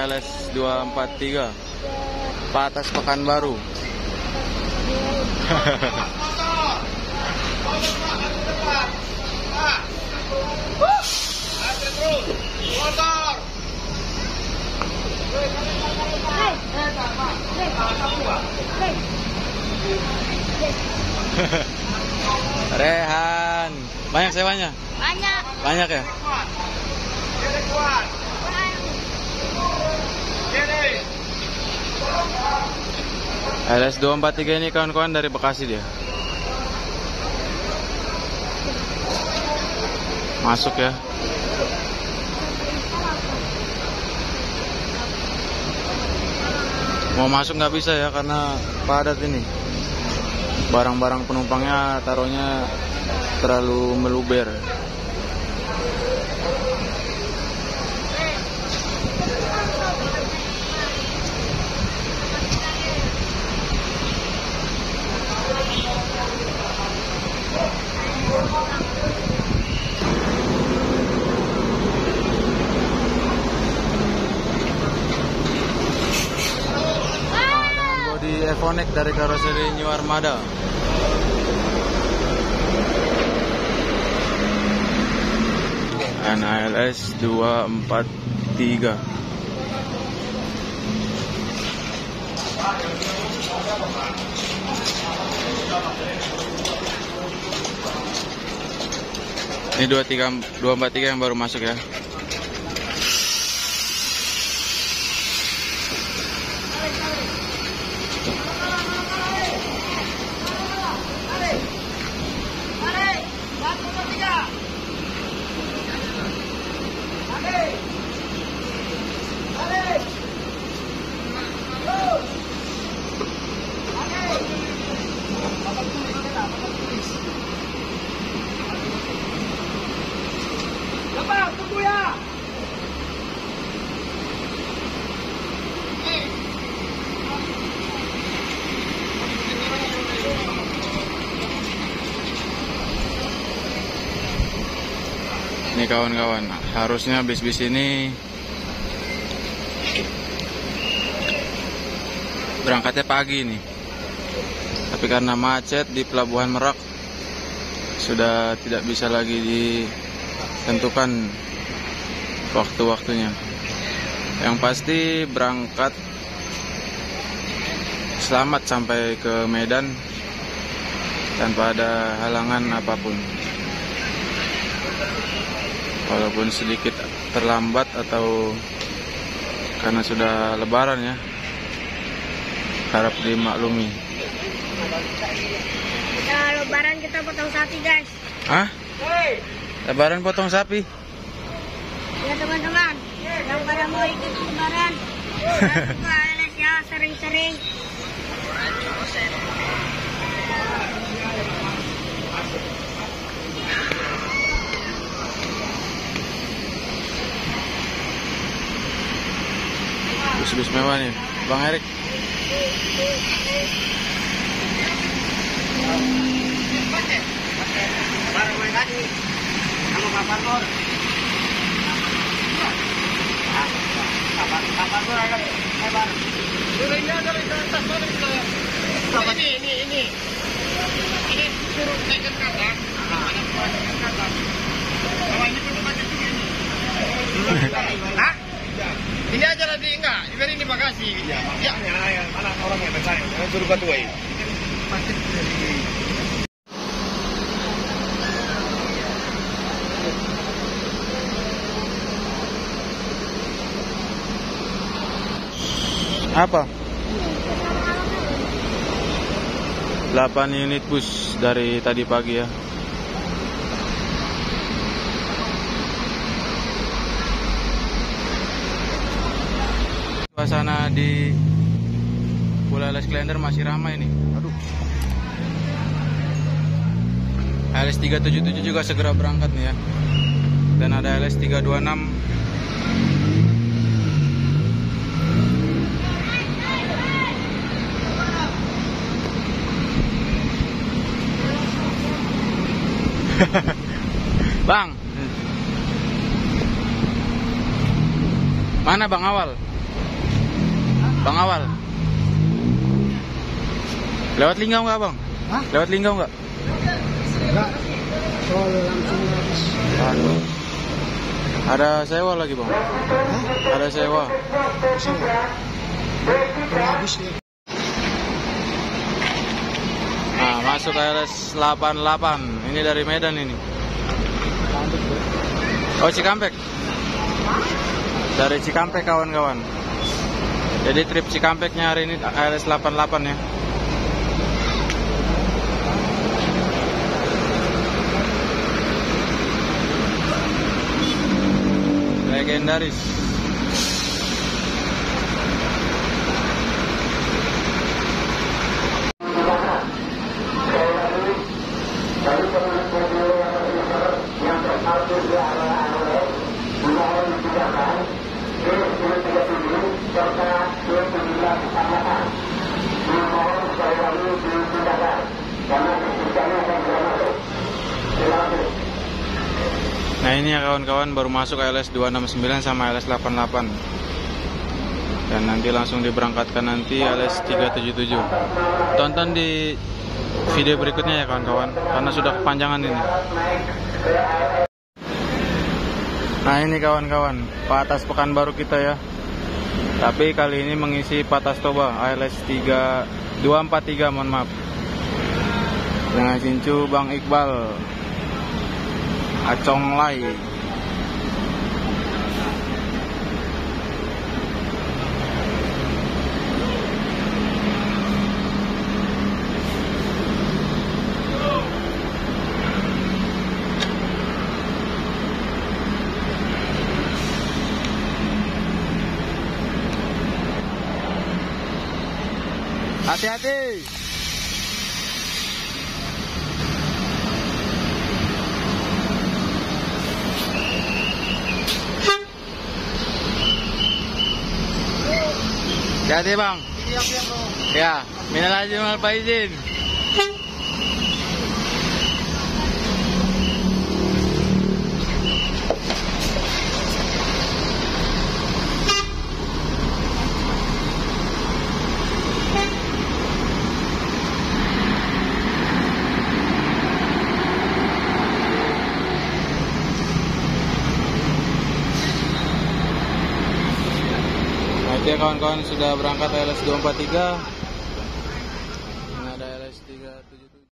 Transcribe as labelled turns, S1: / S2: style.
S1: ALS 243 Patas Pekanbaru. Rehan, banyak sewanya?
S2: Banyak.
S1: Banyak ya? ALS 243 ini kawan-kawan dari Bekasi dia. Masuk ya. Mau masuk nggak bisa ya karena padat ini. Barang-barang penumpangnya taruhnya terlalu meluber. Bodi Evonik dari karoseri New Armada. ALS 243. Ini 243 yang baru masuk ya.
S2: Tunggu ya.
S1: Ini kawan-kawan, harusnya bis-bis ini berangkatnya pagi nih. Tapi karena macet di Pelabuhan Merak, sudah tidak bisa lagi ditentukan waktu-waktunya. Yang pasti berangkat selamat sampai ke Medan tanpa ada halangan apapun. Walaupun sedikit terlambat atau karena sudah lebaran ya, harap dimaklumi.
S2: Nah, lebaran kita potong sapi guys.
S1: Hah? Lebaran potong sapi?
S2: Ya teman-teman, yang pada mau ikut lebaran, buka ALS ya sering-sering.
S1: Bus-bus mewah nih, Bang Erik.
S3: Ini suruh naikkan kata. Kalau ini perlu pakai begini. Hah? Ini aja nanti enggak, diberi di bagasi. Ya, mana orang yang bertanya, jangan suruh batuai.
S1: Apa? 8 unit bus dari tadi pagi ya. Suasana di Pulau ALS Klender masih ramai nih. Aduh. ALS 377 juga segera berangkat nih ya. Dan ada ALS 326. Bang. Mana Bang Awal? Bang Awal. Lewat Linggau nggak bang?
S3: Hah?
S1: Lewat Linggau nggak?
S3: Enggak. Soalnya langsung habis.
S1: Aduh. Ada sewa lagi bang?
S3: Hah?
S1: Ada sewa.
S3: Habis dia.
S1: Nah, masuk RS 88. Ini dari Medan ini. Oh, Cikampek. Dari Cikampek kawan-kawan. Jadi trip Cikampeknya hari ini RS 88 ya. Legendaris. Nah ini ya kawan-kawan, baru masuk LS 269 sama LS 88. Dan nanti langsung diberangkatkan nanti LS 377. Tonton di video berikutnya ya kawan-kawan, karena sudah kepanjangan ini. Nah ini kawan-kawan, Patas Pekanbaru kita ya. Tapi kali ini mengisi Patas Toba ALS 243, mohon maaf. Dengan cincu Bang Iqbal Acong Lai. Hati-hati. Hati bang. Ya, minal aidin wal faizin. Oke kawan-kawan, sudah berangkat LS 243.